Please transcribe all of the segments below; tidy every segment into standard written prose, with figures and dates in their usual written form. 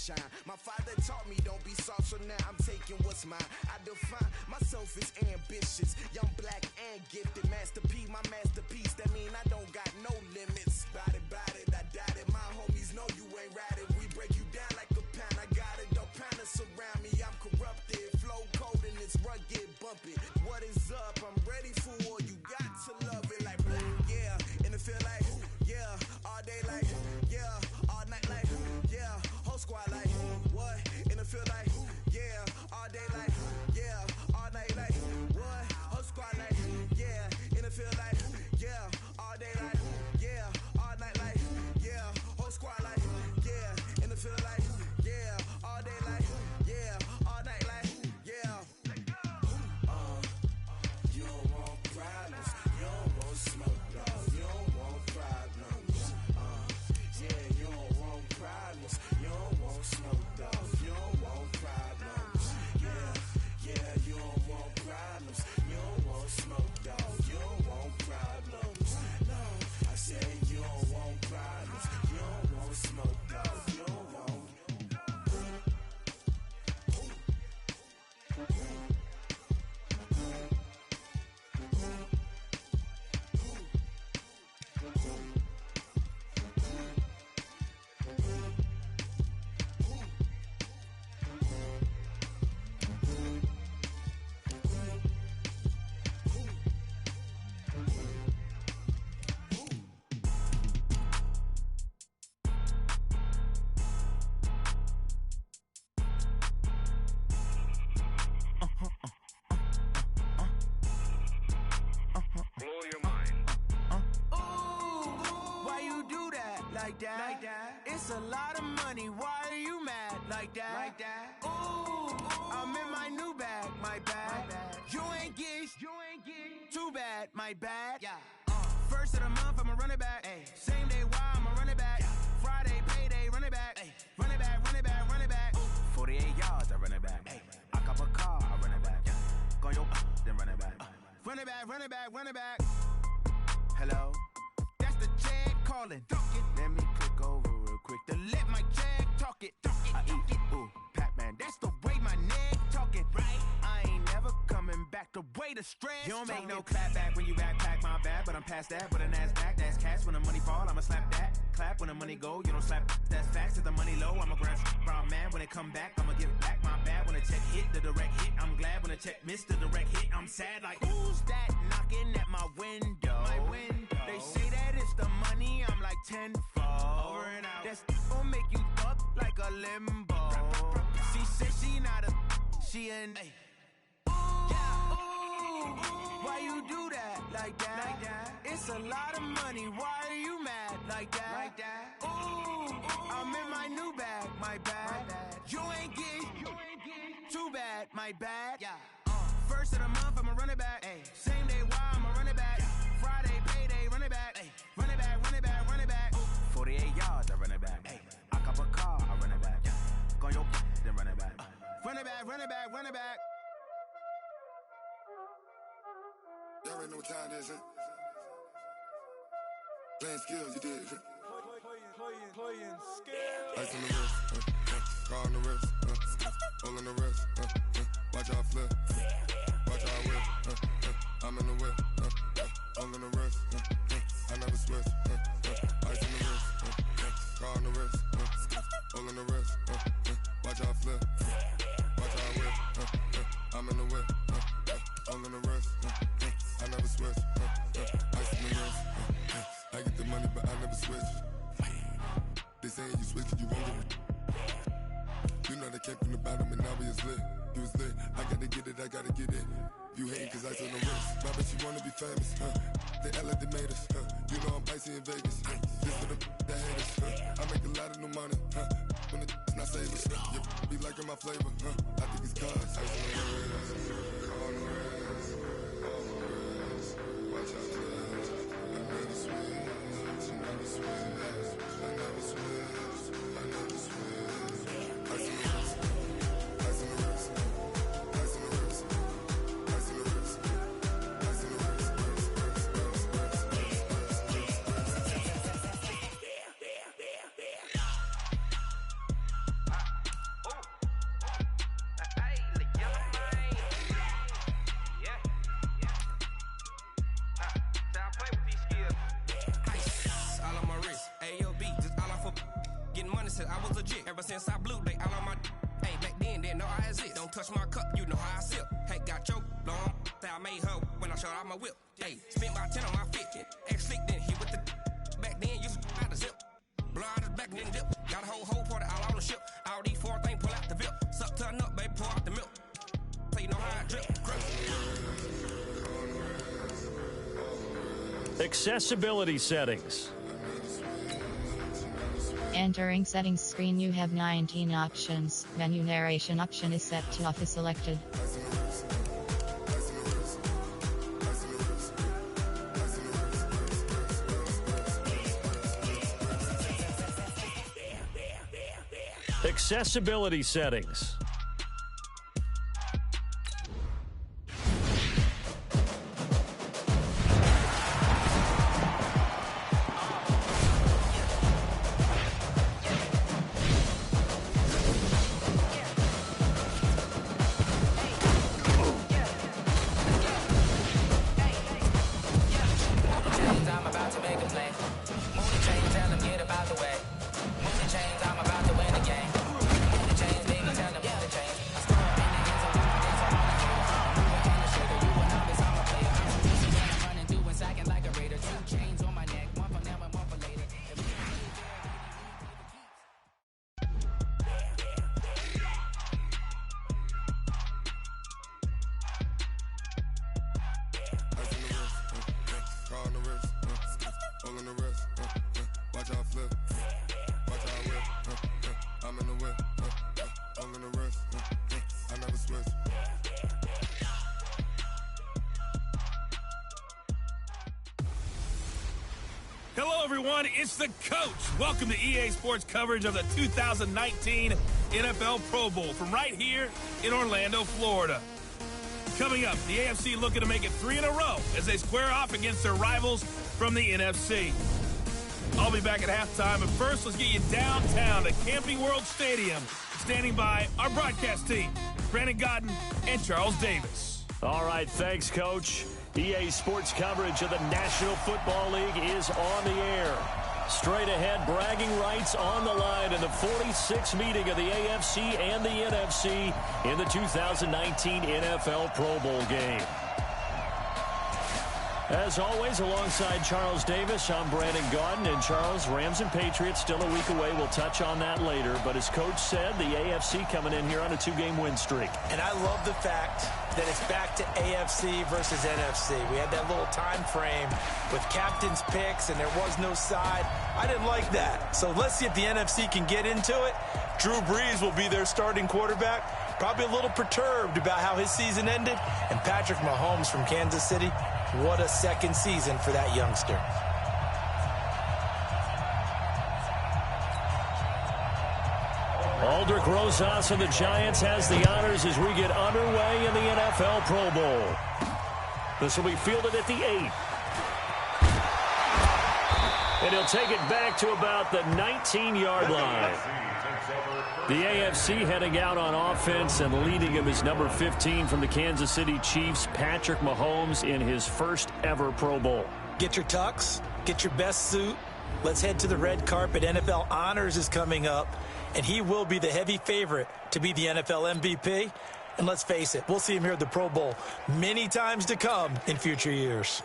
shine. My father taught me don't be soft, so now I'm taking what's mine. I define myself as ambitious, young, black, and gifted. Master P, my masterpiece. That mean I don't got no limits. Bout it, I doubt it. My homies know you ain't ratted. We break you down like a pound. I got it, don't pound us around me. I'm corrupted, flow cold and it's rugged, bump it. What is up? I'm ready for war. You got to love it like yeah. And it feel like yeah. All day like yeah. All night like yeah. Whole squad like what? And it feel like yeah. All day like yeah. All night like what? Whole squad like yeah. And it feel like yeah. All day like yeah. All night like yeah. Whole squad like yeah. And it feel like yeah. All day like yeah. All night like yeah. You don't want problems. You don't want smoke, dog. You don't want problems. Yeah, you don't want problems. You don't want smoke, dog. You don't want problems. Yeah, you don't want problems. You don't want smoke, dog. You don't want problems. No, I said you don't want problems. You don't want smoke, dog. You don't want. It's a lot of money, why are you mad like that? Ooh, I'm in my new bag, my bad. You ain't get too bad, my bad. Yeah. First of the month, I'ma run it back. Ay. Same day, why I'ma run it back. Yeah. Friday, payday, run it back. Ay. Run it back, run it back, run it back. Ooh. 48 yards, I run it back. Ay. I cop a car, I run it back. Yeah. Go yo, then run it back. Run it back, run it back, run it back. Hello? That's the jag calling. Let me click over real quick to let my jag talk it. I eat it, ooh, Pac-Man. That's the way my neck talking, right? I ain't never coming back the way the stress. You don't make no clap back when you backpack, my bad, but I'm past that. But a NASDAQ, that's cash. When the money fall, I'ma slap that. Clap when the money go, you don't slap. That's facts. If the money low, I'ma grab brown man. When it come back, I'ma give back my bad. When the check hit, the direct hit, I'm glad. When the check missed the direct hit, I'm sad. Like who's that knocking at my window? My window. They say that it's the money, I'm like tenfold. Over and out. That's gon' make you up like a limbo. She said she not a, she an. Ooh, why you do that like that? It's a lot of money, why are you mad like that? Ooh, I'm in my new bag, my bad. You ain't get too bad, my bad. Yeah. First of the month, I'ma run it back. Ay. Same day, why I'ma run it back. Yeah. Friday, payday, run it back. Ay. Run it back, run it back, run it back. Ooh. 48 yards, I run it back. Ay. I cop a car, I run it back. Yeah. Go yo, then run it back. Run it back, run it back, run it back. Y'all already know what time it is, huh? Playing skills, you did. Playing skills. Ice on the wrist, car on the wrist, all on the wrist, watch out flip, watch out whip, I'm in the whip, all on the wrist, I never switch, ice on the wrist, car on the wrist, all on the wrist, watch out flip, watch out whip, I'm in the whip, all on the wrist, I never switch, ice on the wrist, I get the money but I never switch. They saying you switch and you won't get it. You know they came from the bottom and now we is lit. You was lit, I gotta get it, I gotta get it. You hating cause ice on the wrist. My bitch, you wanna be famous, They act like they made us, You know I'm icy in Vegas, This for the that hate us, I make a lot of new money, When it's not savers, you be liking my flavor, I think it's cause ice on the wrist, on the wrist, on the wrist. Watch out for this, I never switch, I never switch, I never switch, I never switch. Ice on the wrist, ice on the wrist, ice on the wrist, ice on the wrist, ice on the wrist, since I blew, they all on my hey, back then, didn't know I exist. Don't touch my cup, you know how I sip. Hey, got your long, that I made her when I showed out my whip. Hey, spent about 10 on my 50. Ex-slick, then he with the back then, used to out the zip. Blow out his back, then dip. Got a whole party all on the ship. All these 4 things, pull out the VIP. Suck, turn up, baby, pour out the milk. So you know how I drip. Accessibility settings. Entering settings screen, you have 19 options. Menu narration option is set to off is selected. Accessibility settings. Hello, everyone. It's the coach. Welcome to EA Sports coverage of the 2019 NFL Pro Bowl from right here in Orlando, Florida. Coming up, the AFC looking to make it 3 in a row as they square off against their rivals from the NFC. I'll be back at halftime, but first, let's get you downtown to Camping World Stadium. Standing by our broadcast team, Brandon Godden and Charles Davis. All right, thanks, Coach. EA Sports coverage of the National Football League is on the air. Straight ahead, bragging rights on the line in the 46th meeting of the AFC and the NFC in the 2019 NFL Pro Bowl game. As always, alongside Charles Davis, I'm Brandon Gaudin. And Charles, Rams and Patriots still a week away. We'll touch on that later. But as Coach said, the AFC coming in here on a 2-game win streak. And I love the fact that it's back to AFC versus NFC. We had that little time frame with captain's picks, and there was no side. I didn't like that. So let's see if the NFC can get into it. Drew Brees will be their starting quarterback. Probably a little perturbed about how his season ended. And Patrick Mahomes from Kansas City, what a second season for that youngster. Aldrich Rosas of the Giants has the honors as we get underway in the NFL Pro Bowl. This will be fielded at the 8. And he'll take it back to about the 19-yard line. The AFC heading out on offense, and leading him is number 15 from the Kansas City Chiefs, Patrick Mahomes, in his first ever Pro Bowl. Get your tux, get your best suit. Let's head to the red carpet. NFL Honors is coming up, and he will be the heavy favorite to be the NFL MVP. And let's face it, we'll see him here at the Pro Bowl many times to come in future years.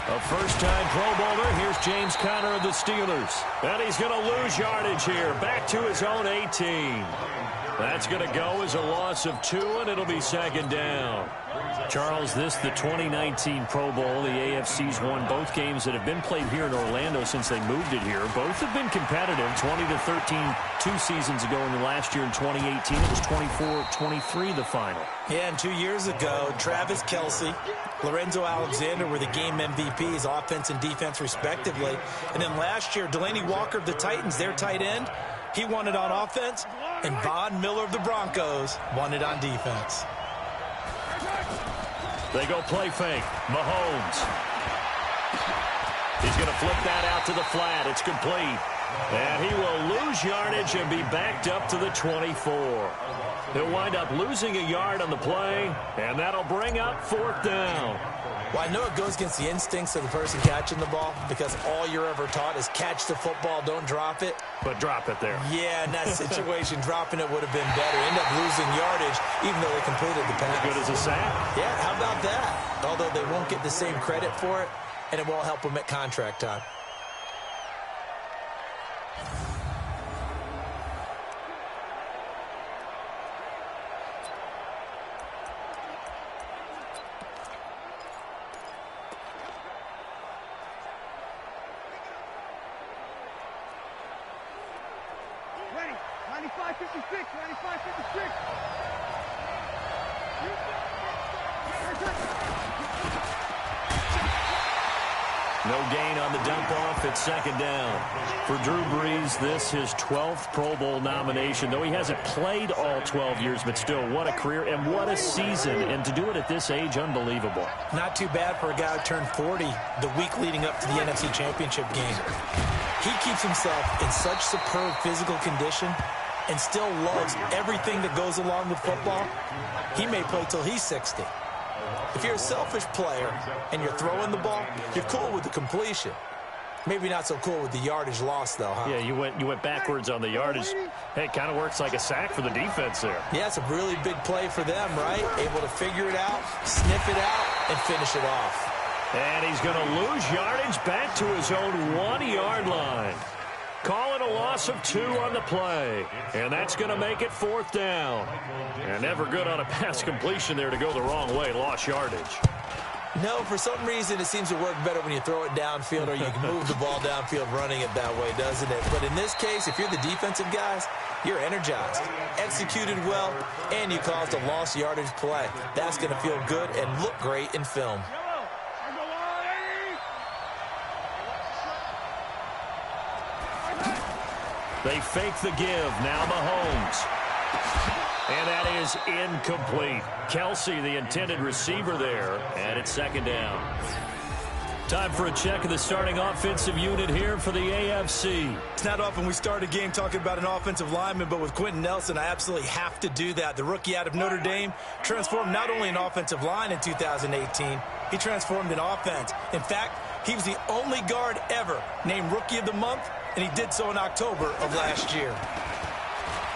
A first-time Pro Bowler. Here's James Conner of the Steelers. And he's going to lose yardage here. Back to his own 18. That's going to go as a loss of 2, and it'll be second down. Charles, this the 2019 Pro Bowl. The AFC's won both games that have been played here in Orlando since they moved it here. Both have been competitive, 20-13 2 seasons ago, and last year in 2018 it was 24-23 the final. Yeah, and 2 years ago, Travis Kelce, Lorenzo Alexander were the game MVPs, offense and defense respectively. And then last year, Delaney Walker of the Titans, their tight end, he won it on offense, and Von Miller of the Broncos won it on defense. They go play fake. Mahomes. He's going to flip that out to the flat. It's complete. And he will lose yardage and be backed up to the 24. He'll wind up losing a yard on the play, and that'll bring up 4th down. Well, I know it goes against the instincts of the person catching the ball because all you're ever taught is catch the football, don't drop it. But drop it there. Yeah, in that situation, dropping it would have been better. End up losing yardage, even though they completed the pass. As good as a sack. Yeah, how about that? Although they won't get the same credit for it, and it won't help them at contract time. No gain on the dump off at 2nd down. For Drew Brees, this his 12th Pro Bowl nomination. Though he hasn't played all 12 years, but still, what a career and what a season. And to do it at this age, unbelievable. Not too bad for a guy who turned 40 the week leading up to the NFC Championship game. He keeps himself in such superb physical condition and still loves everything that goes along with football. He may play till he's 60. If you're a selfish player and you're throwing the ball, you're cool with the completion. Maybe not so cool with the yardage loss, though, huh? Yeah, you went backwards on the yardage. Hey, it kind of works like a sack for the defense there. Yeah, it's a really big play for them, right? Able to figure it out, sniff it out, and finish it off. And he's going to lose yardage back to his own 1-yard line. Call it a loss of 2 on the play. And that's going to make it 4th down. And never good on a pass completion there to go the wrong way. Lost yardage. No, for some reason it seems to work better when you throw it downfield or you can move the ball downfield running it that way, doesn't it? But in this case, if you're the defensive guys, you're energized, executed well, and you caused a lost yardage play. That's going to feel good and look great in film. They fake the give. Now Mahomes. And that is incomplete. Kelsey, the intended receiver there. And it's 2nd down. Time for a check of the starting offensive unit here for the AFC. It's not often we start a game talking about an offensive lineman, but with Quentin Nelson, I absolutely have to do that. The rookie out of Notre Dame transformed not only an offensive line in 2018, he transformed an offense. In fact, he was the only guard ever named Rookie of the Month, and he did so in October of last year.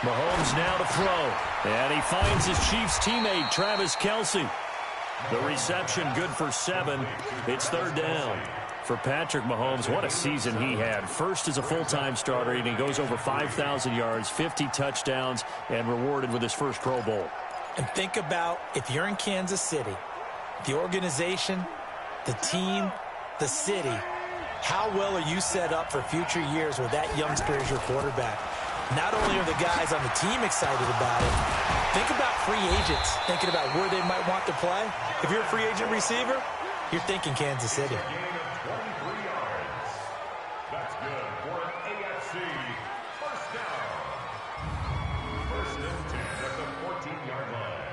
Mahomes now to throw. And he finds his Chiefs teammate, Travis Kelsey. The reception good for 7. It's 3rd down. For Patrick Mahomes, what a season he had. First as a full-time starter, and he goes over 5,000 yards, 50 touchdowns, and rewarded with his first Pro Bowl. And think about if you're in Kansas City, the organization, the team, the city, how well are you set up for future years with that youngster as your quarterback? Not only are the guys on the team excited about it, think about free agents thinking about where they might want to play. If you're a free agent receiver, you're thinking Kansas City. That's good for an AFC first down. 1st and 10 at the 14-yard line.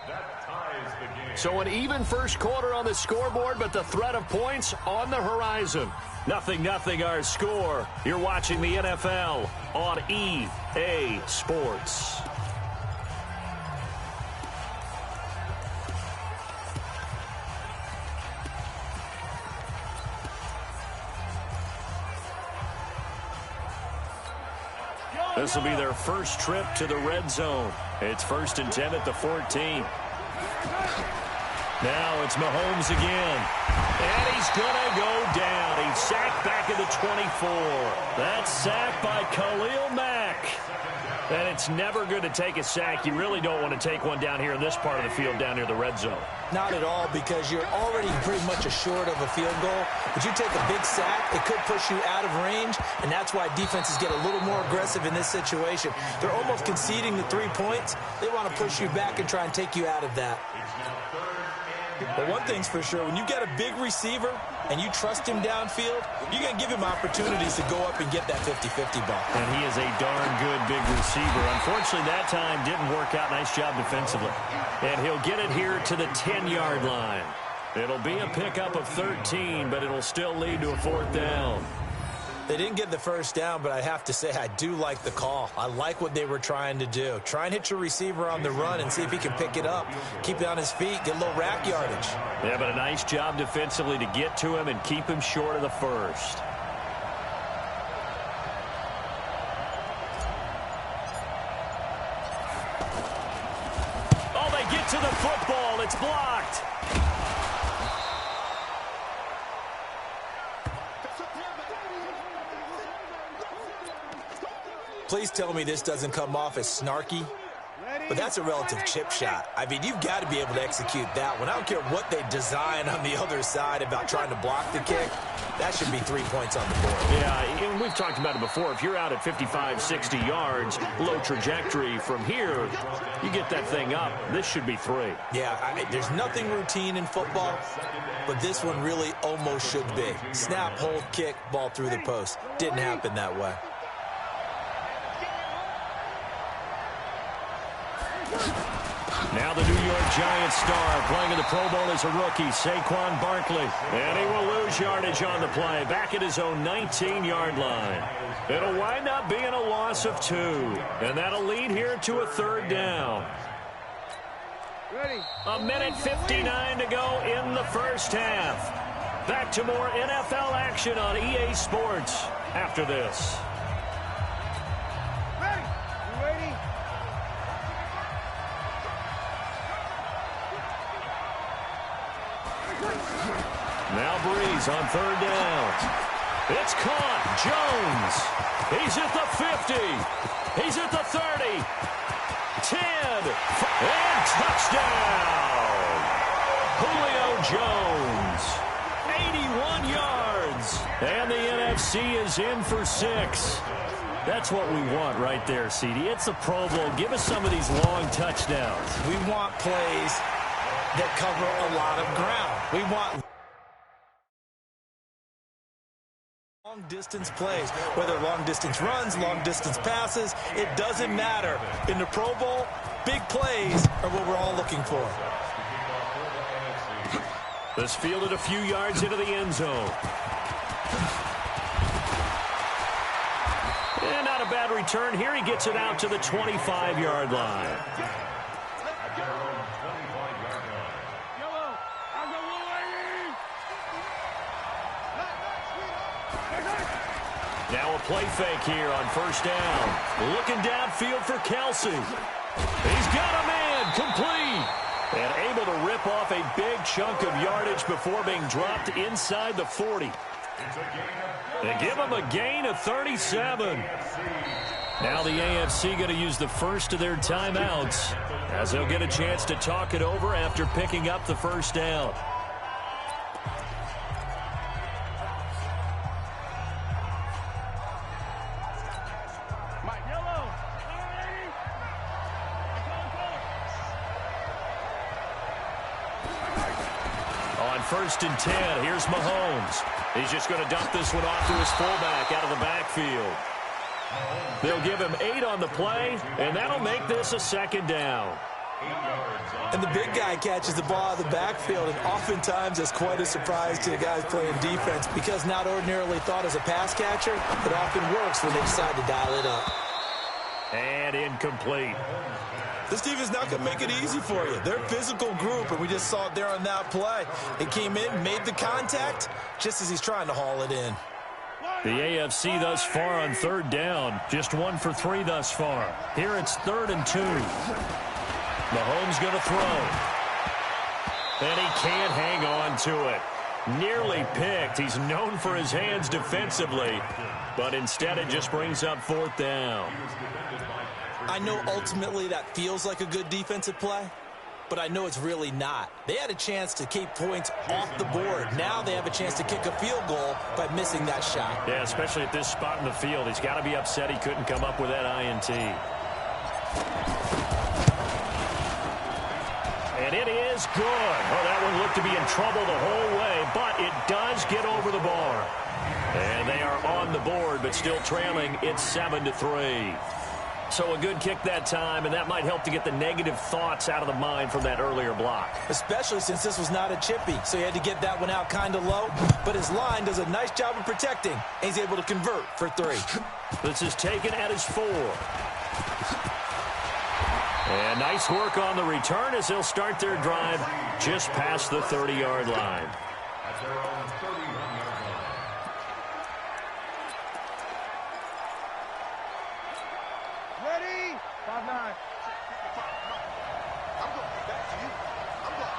That ties the game. So an even first quarter on the scoreboard, but the threat of points on the horizon. 0-0 our score. You're watching the NFL on EA Sports. This will be their first trip to the red zone. It's 1st and 10 at the 14. Now it's Mahomes again. And he's going to go down. He's sacked back at the 24. That's sacked by Khalil Mack. And it's never good to take a sack. You really don't want to take one down here in this part of the field down near the red zone. Not at all, because you're already pretty much assured of a field goal. But you take a big sack, it could push you out of range, and that's why defenses get a little more aggressive in this situation. They're almost conceding the 3 points. They want to push you back and try and take you out of that. But one thing's for sure, when you've got a big receiver and you trust him downfield, you're going to give him opportunities to go up and get that 50-50 ball. And he is a darn good big receiver. Unfortunately, that time didn't work out. Nice job defensively. And he'll get it here to the 10-yard line. It'll be a pickup of 13, but it'll still lead to a 4th down. They didn't get the first down, but I have to say I do like the call. I like what they were trying to do. Try and hit your receiver on the run and see if he can pick it up. Keep it on his feet, get a little rack yardage. Yeah, but a nice job defensively to get to him and keep him short of the first. Oh, they get to the football. It's blocked. Please tell me this doesn't come off as snarky, but that's a relative chip shot. I mean, you've got to be able to execute that one. I don't care what they design on the other side about trying to block the kick. That should be 3 points on the board. Yeah, and we've talked about it before. If you're out at 55, 60 yards, low trajectory from here, you get that thing up. This should be 3. Yeah, there's nothing routine in football, but this one really almost should be. Snap, hold, kick, ball through the post. Didn't happen that way. Now the New York Giants star playing in the Pro Bowl as a rookie, Saquon Barkley. And he will lose yardage on the play, back at his own 19-yard line. It'll wind up being a loss of 2. And that'll lead here to a 3rd down. A minute 59 to go in the first half. Back to more NFL action on EA Sports after this. Now Breeze on 3rd down. It's caught. Jones. He's at the 50. He's at the 30. 10. And touchdown. Julio Jones. 81 yards. And the NFC is in for 6. That's what we want right there, CD. It's the Pro Bowl. Give us some of these long touchdowns. We want plays that cover a lot of ground. We want long-distance plays, whether long-distance runs, long-distance passes, it doesn't matter. In the Pro Bowl, big plays are what we're all looking for. This fielded a few yards into the end zone. And not a bad return here. He gets it out to the 25-yard line. Now a play fake here on 1st down. Looking downfield for Kelsey. He's got a man, complete. And able to rip off a big chunk of yardage before being dropped inside the 40. They give him a gain of 37. Now the AFC going to use the first of their timeouts as they'll get a chance to talk it over after picking up the 1st down. On 1st and 10, here's Mahomes. He's just going to dump this one off to his fullback out of the backfield. They'll give him 8 on the play, and that'll make this a 2nd down. And the big guy catches the ball out of the backfield, and oftentimes it's quite a surprise to the guys playing defense because not ordinarily thought as a pass catcher, it often works when they decide to dial it up. And incomplete. This team is not going to make it easy for you. They're a physical group, and we just saw it there on that play. It came in, made the contact, just as he's trying to haul it in. The AFC thus far on 3rd down, just 1 for 3 thus far. Here it's 3rd and 2. Mahomes going to throw. And he can't hang on to it. Nearly picked. He's known for his hands defensively, but instead it just brings up 4th down. I know ultimately that feels like a good defensive play, but I know it's really not. They had a chance to keep points off the board. Now they have a chance to kick a field goal by missing that shot. Yeah, especially at this spot in the field. He's got to be upset he couldn't come up with that INT. And it is good. Oh, that one looked to be in trouble the whole way, but it does get over the bar. And they are on the board, but still trailing. It's 7-3. So a good kick that time, and that might help to get the negative thoughts out of the mind from that earlier block. Especially since this was not a chippy, so he had to get that one out kind of low. But his line does a nice job of protecting, and he's able to convert for 3. This is taken at his 4. And nice work on the return as they'll start their drive just past the 30-yard line. At their own 31-yard line. Ready? 5-9. I'm going back to you. I'm going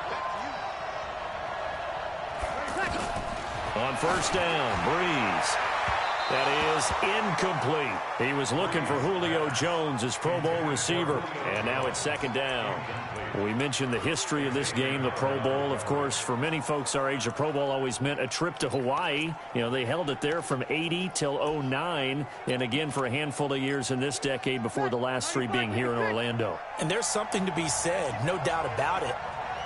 back to you. On first down, Breeze. That is incomplete. He was looking for Julio Jones, his Pro Bowl receiver, and now it's second down. We mentioned the history of this game, the Pro Bowl. Of course, for many folks our age, the Pro Bowl always meant a trip to Hawaii. You know, they held it there from 80 till 09, and again for a handful of years in this decade before the last 3 being here in Orlando. And there's something to be said, no doubt about it,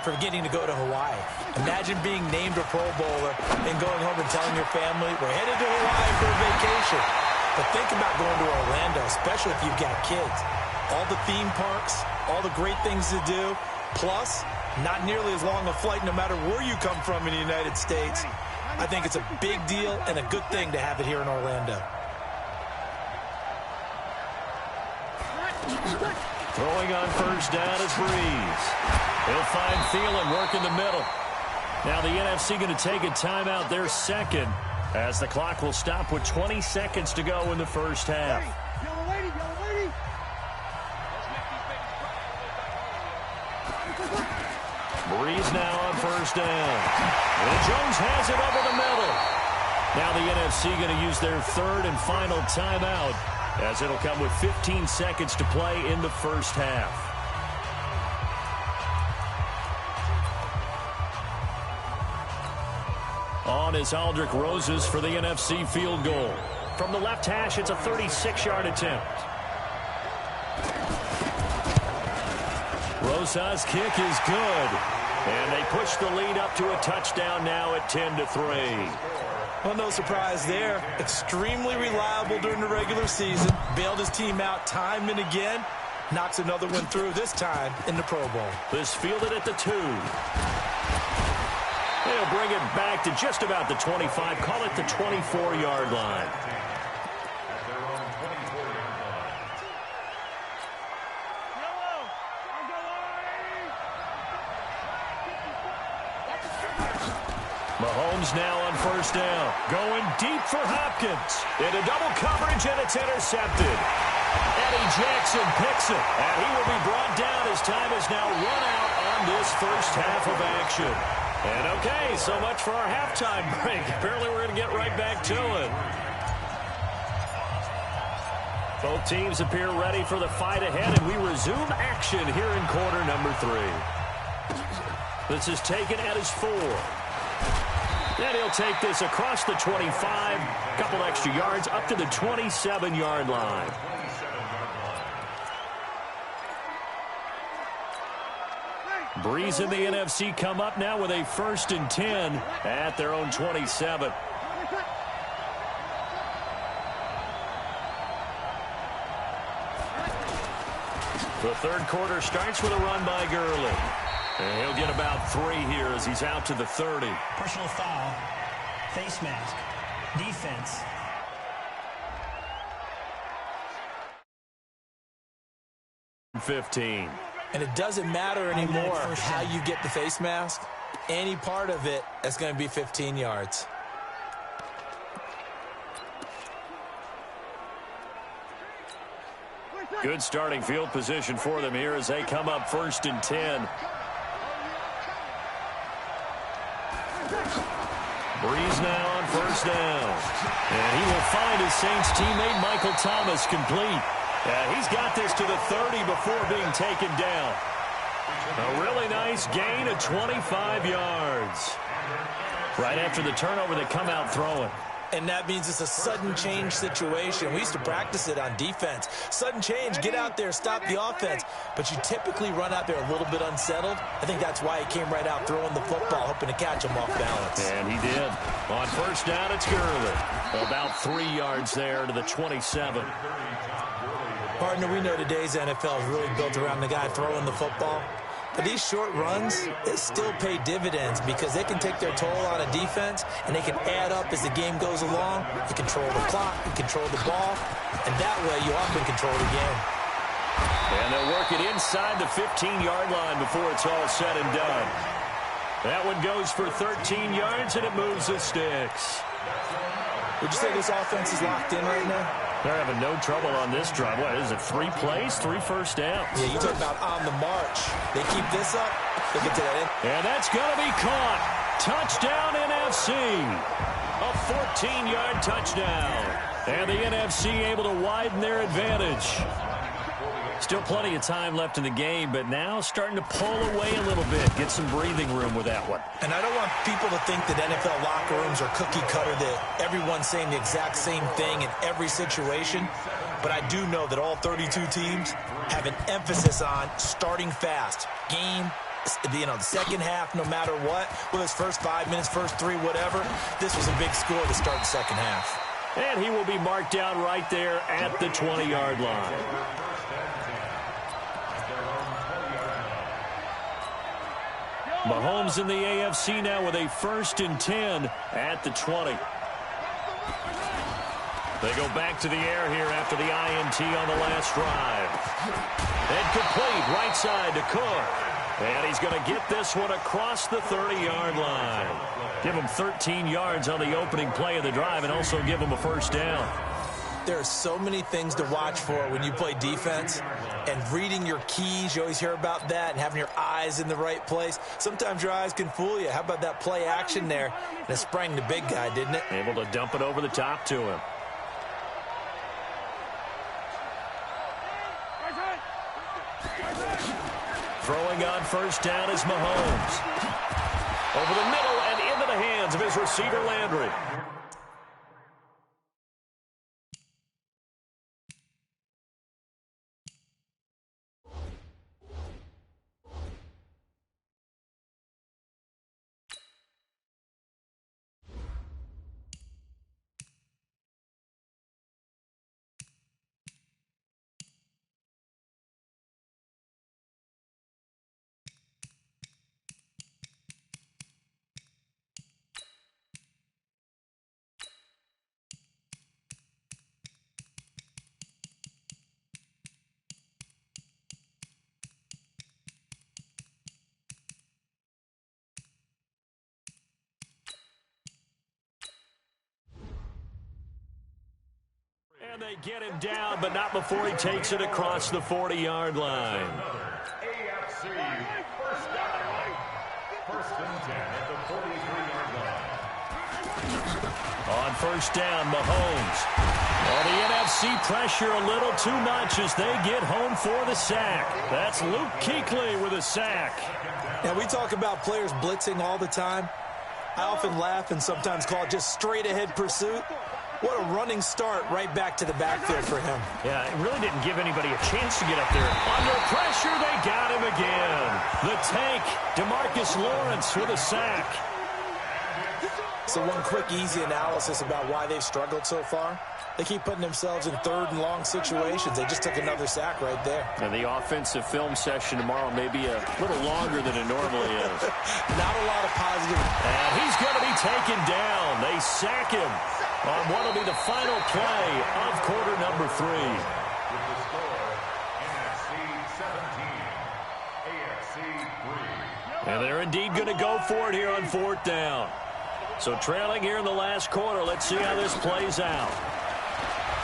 for getting to go to Hawaii. Imagine being named a Pro Bowler and going home and telling your family, we're headed to Hawaii for a vacation. But think about going to Orlando, especially if you've got kids. All the theme parks, all the great things to do, plus not nearly as long a flight no matter where you come from in the United States. I think it's a big deal and a good thing to have it here in Orlando. Throwing on first down is Breeze. He'll find Thielen working the middle. Now the NFC going to take a timeout, their second, as the clock will stop with 20 seconds to go in the first half. Yellow lady, yellow lady. Breeze now on first down. And Jones has it over the middle. Now the NFC going to use their third and final timeout, as it'll come with 15 seconds to play in the first half. On is Aldrick Roses for the NFC field goal. From the left hash, it's a 36-yard attempt. Rosas' kick is good. And they push the lead up to a touchdown now at 10-3. Well, no surprise there. Extremely reliable during the regular season. Bailed his team out time and again. Knocks another one through, this time in the Pro Bowl. This fielded at the 2. They'll bring it back to just about the 25. Call it the 24-yard line. At their own 24-yard line. Mahomes now on first down. Going deep for Hopkins. Into double coverage, and it's intercepted. Eddie Jackson picks it, and he will be brought down as time is now run out on this first half of action. And okay, so much for our halftime break. Apparently we're going to get right back to it. Both teams appear ready for the fight ahead, and we resume action here in quarter number 3. This is taken at his 4. And he'll take this across the 25, couple extra yards up to the 27-yard line. Breeze and the NFC come up now with a 1st and 10 at their own 27. The third quarter starts with a run by Gurley. And he'll get about 3 here as he's out to the 30. Personal foul, face mask, defense. $15. And it doesn't matter anymore how you get the face mask. Any part of it is going to be 15 yards. Good starting field position for them here as they come up 1st and 10. Breeze now on first down. And he will find his Saints teammate Michael Thomas complete. And he's got this to the 30 before being taken down. A really nice gain of 25 yards. Right after the turnover, they come out throwing. And that means it's a sudden change situation. We used to practice it on defense. Sudden change, get out there, stop the offense. But you typically run out there a little bit unsettled. I think that's why he came right out throwing the football, hoping to catch him off balance. And he did. On first down, it's Gurley. About 3 yards there to the 27. Partner, we know today's NFL is really built around the guy throwing the football. But these short runs, they still pay dividends because they can take their toll on a defense, and they can add up as the game goes along. You control the clock, you control the ball, and that way you often control the game. And they'll work it inside the 15-yard line before it's all said and done. That one goes for 13 yards, and it moves the sticks. Would you say this offense is locked in right now? They're having no trouble on this drive. What is it, 3 plays, 3 first downs? Yeah, you talk about on the march. They keep this up, they get to that end. And that's going to be caught. Touchdown, NFC. A 14-yard touchdown. And the NFC able to widen their advantage. Still plenty of time left in the game, but now starting to pull away a little bit. Get some breathing room with that one. And I don't want people to think that NFL locker rooms are cookie cutter, that everyone's saying the exact same thing in every situation. But I do know that all 32 teams have an emphasis on starting fast. Game, the second half, no matter what, whether it's first 5 minutes, first 3, whatever. This was a big score to start the second half. And he will be marked down right there at the 20-yard line. Mahomes in the AFC now with a 1st and 10 at the 20. They go back to the air here after the INT on the last drive. And complete right side to Cook. And he's going to get this one across the 30-yard line. Give him 13 yards on the opening play of the drive and also give him a first down. There are so many things to watch for when you play defense. And reading your keys, you always hear about that, and having your eyes in the right place. Sometimes your eyes can fool you. How about that play action there? And it sprang the big guy, didn't it? Able to dump it over the top to him. Throwing on first down is Mahomes. Over the middle and into the hands of his receiver, Landry. And they get him down, but not before he takes it across the 40-yard line. AFC first down. 1st and 10 at the 43-yard line. On first down, Mahomes. Well, the NFC pressure a little too much as they get home for the sack. That's Luke Kuechly with a sack. Now, we talk about players blitzing all the time. I often laugh and sometimes call it just straight-ahead pursuit. What a running start right back to the backfield for him. Yeah, it really didn't give anybody a chance to get up there. Under pressure, they got him again. The tank, DeMarcus Lawrence with a sack. So one quick, easy analysis about why they've struggled so far. They keep putting themselves in 3rd and long situations. They just took another sack right there. And the offensive film session tomorrow may be a little longer than it normally is. Not a lot of positive. And he's going to be taken down. They sack him on what will be the final play of quarter number 3. With the score, NFC 17, AFC 3. And they're indeed going to go for it here on 4th down. So trailing here in the last quarter, let's see how this plays out.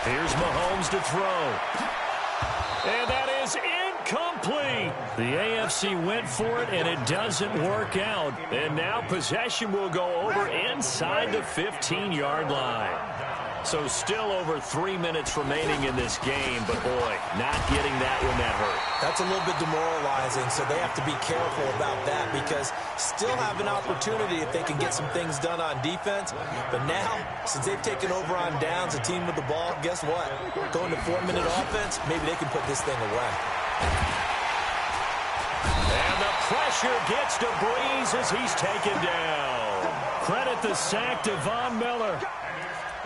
Here's Mahomes to throw. And that is incomplete. The AFC went for it, and it doesn't work out. And now possession will go over inside the 15-yard line. So still over 3 minutes remaining in this game, but boy, not getting that when that hurt. That's a little bit demoralizing, so they have to be careful about that because still have an opportunity if they can get some things done on defense. But now, since they've taken over on downs, a team with the ball, guess what? Going to 4-minute offense, maybe they can put this thing away. And the pressure gets to Breeze as he's taken down. Credit the sack to Von Miller.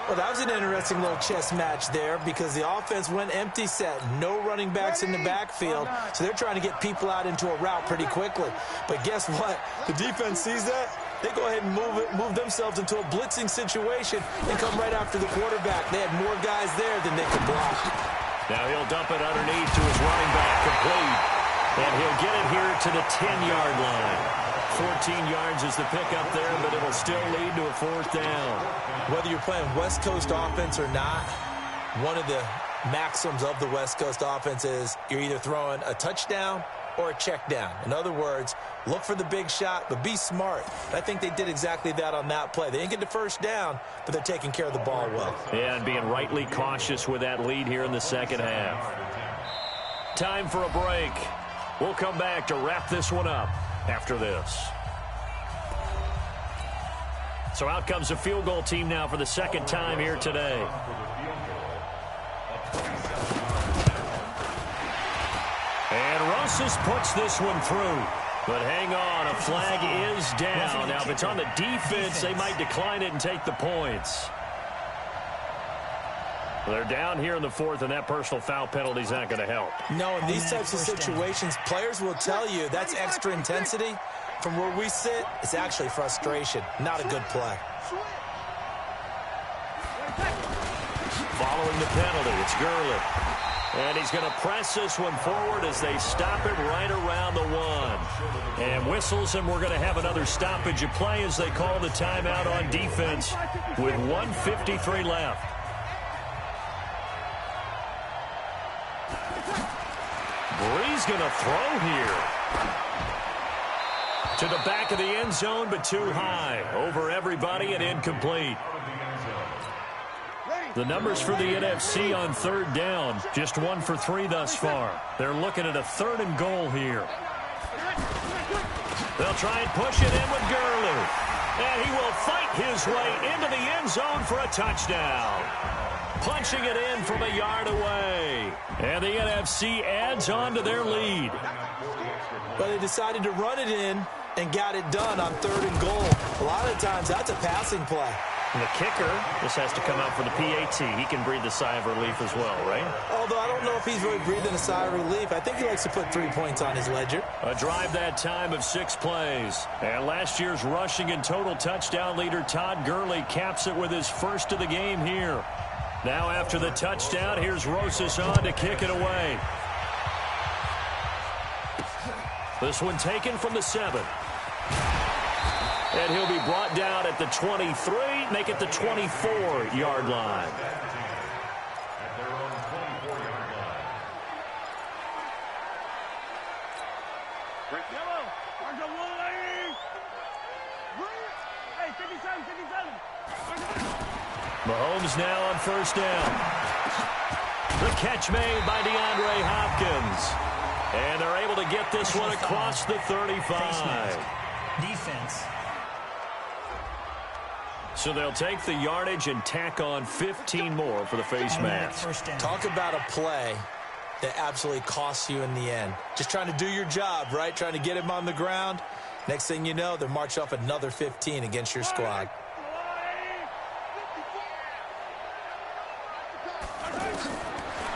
Well, that was an interesting little chess match there because the offense went empty set. No running backs in the backfield, so they're trying to get people out into a route pretty quickly. But guess what? The defense sees that. They go ahead and move themselves into a blitzing situation and come right after the quarterback. They had more guys there than they could block. Now he'll dump it underneath to his running back, complete. And he'll get it here to the 10-yard line. 14 yards is the pickup there, but it'll still lead to a 4th down. Whether you're playing West Coast offense or not, one of the maxims of the West Coast offense is you're either throwing a touchdown or a check down. In other words, look for the big shot, but be smart. I think they did exactly that on that play. They didn't get the first down, but they're taking care of the ball well. Yeah, and being rightly cautious with that lead here in the second half. Time for a break. We'll come back to wrap this one up after this. So out comes the field goal team now for the second time here today. And Rosas puts this one through. But hang on, a flag is down. Now, if it's on the defense, they might decline it and take the points. They're down here in the 4th, and that personal foul penalty is not going to help. No, in these types of situations, players will tell you that's extra intensity. From where we sit, it's actually frustration. Not a good play. Following the penalty, it's Gurley. And he's going to press this one forward as they stop it right around the 1. And whistles, and we're going to have another stoppage of play as they call the timeout on defense with 1:53 left. Bree's going to throw here. To the back of the end zone, but too high. Over everybody and incomplete. The numbers for the NFC on 3rd down, just 1 for 3 thus far. They're looking at a 3rd and goal here. They'll try and push it in with Gurley. And he will fight his way into the end zone for a touchdown. Punching it in from a yard away. And the NFC adds on to their lead. But they decided to run it in and got it done on 3rd and goal. A lot of times that's a passing play. And the kicker, this has to come out for the PAT. He can breathe a sigh of relief as well, right? Although I don't know if he's really breathing a sigh of relief. I think he likes to put 3 points on his ledger. A drive that time of 6 plays. And last year's rushing and total touchdown leader Todd Gurley caps it with his first of the game here. Now after the touchdown, here's Rosas on to kick it away. This one taken from the 7. And he'll be brought down at the 23, make it the 24-yard line. At their own 24-yard line. Mahomes now on 1st down. The catch made by DeAndre Hopkins. And they're able to get this one across the 35. Defense. So they'll take the yardage and tack on 15 more for the face mask. Talk about a play that absolutely costs you in the end. Just trying to do your job, right? Trying to get him on the ground. Next thing you know, they're marching off another 15 against your squad.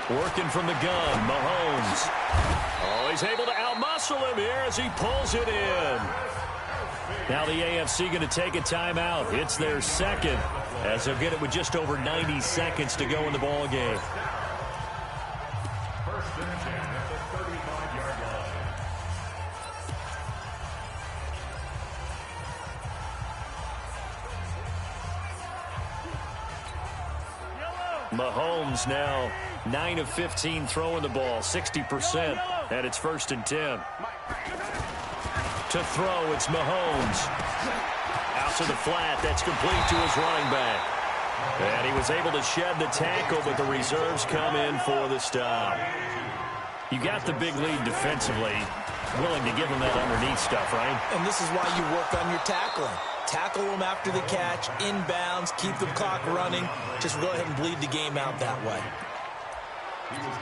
Working from the gun, Mahomes. Oh, he's able to outmuscle him here as he pulls it in. Now the AFC going to take a timeout. It's their second, as they'll get it with just over 90 seconds to go in the ball game. First and 10 at the 35-yard line. Mahomes now 9 of 15 throwing the ball, 60%, and it's 1st and 10. To throw, it's Mahomes. Out to the flat, that's complete to his running back. And he was able to shed the tackle, but the reserves come in for the stop. You got the big lead defensively, willing to give him that underneath stuff, right? And this is why you work on your tackling. Tackle them after the catch, inbounds, keep the clock running. Just go ahead and bleed the game out that way.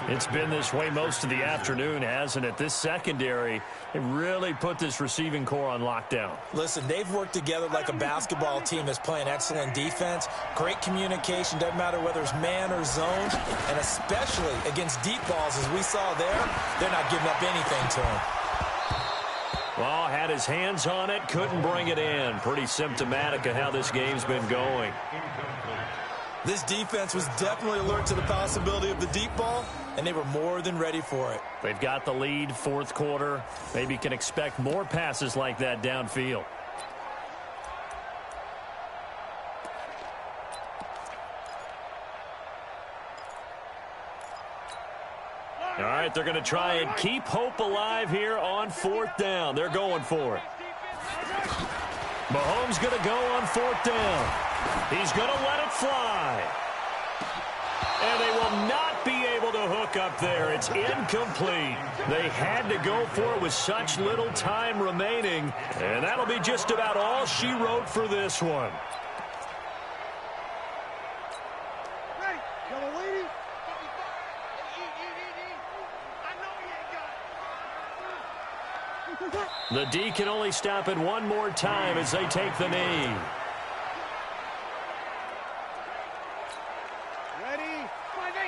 It's been this way most of the afternoon, hasn't it? This secondary, it really put this receiving core on lockdown. Listen, they've worked together like a basketball team that's playing excellent defense. Great communication, doesn't matter whether it's man or zone, and especially against deep balls, as we saw there, they're not giving up anything to him. Well, had his hands on it, couldn't bring it in. Pretty symptomatic of how this game's been going. This defense was definitely alert to the possibility of the deep ball, and they were more than ready for it. They've got the lead, fourth quarter. Maybe can expect more passes like that downfield. All right, they're going to try and keep hope alive here on fourth down. They're going for it. Mahomes going to go on fourth down. He's going to let it fly. And they will not be able to hook up there. It's incomplete. They had to go for it with such little time remaining. And that'll be just about all she wrote for this one. The D can only stop it one more time as they take the knee. Ready? 5-8.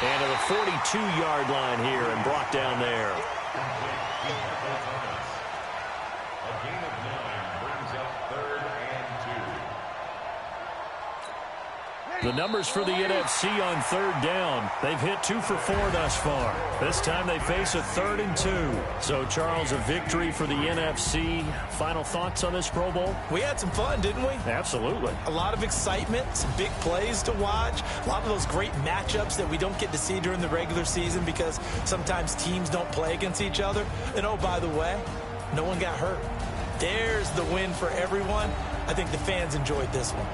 And to the 42-yard line here and brought down there. The numbers for the NFC on third down. They've hit 2 for 4 thus far. This time they face a 3rd and 2. So, Charles, a victory for the NFC. Final thoughts on this Pro Bowl? We had some fun, didn't we? Absolutely. A lot of excitement, some big plays to watch, a lot of those great matchups that we don't get to see during the regular season because sometimes teams don't play against each other. And, oh, by the way, no one got hurt. There's the win for everyone. I think the fans enjoyed this one.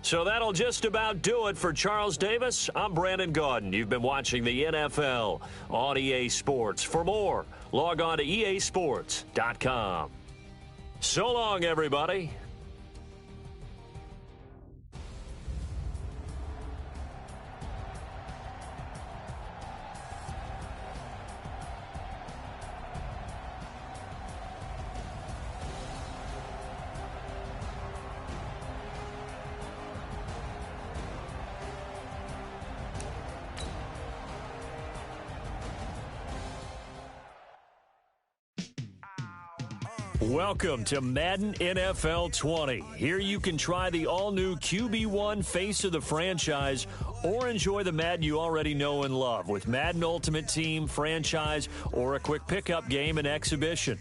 So that'll just about do it for Charles Davis. I'm Brandon Gaudin. You've been watching the NFL on EA Sports. For more, log on to easports.com. So long, everybody. Welcome to Madden NFL 20. Here you can try the all-new QB1 face of the franchise or enjoy the Madden you already know and love with Madden Ultimate Team, franchise, or a quick pickup game and exhibition.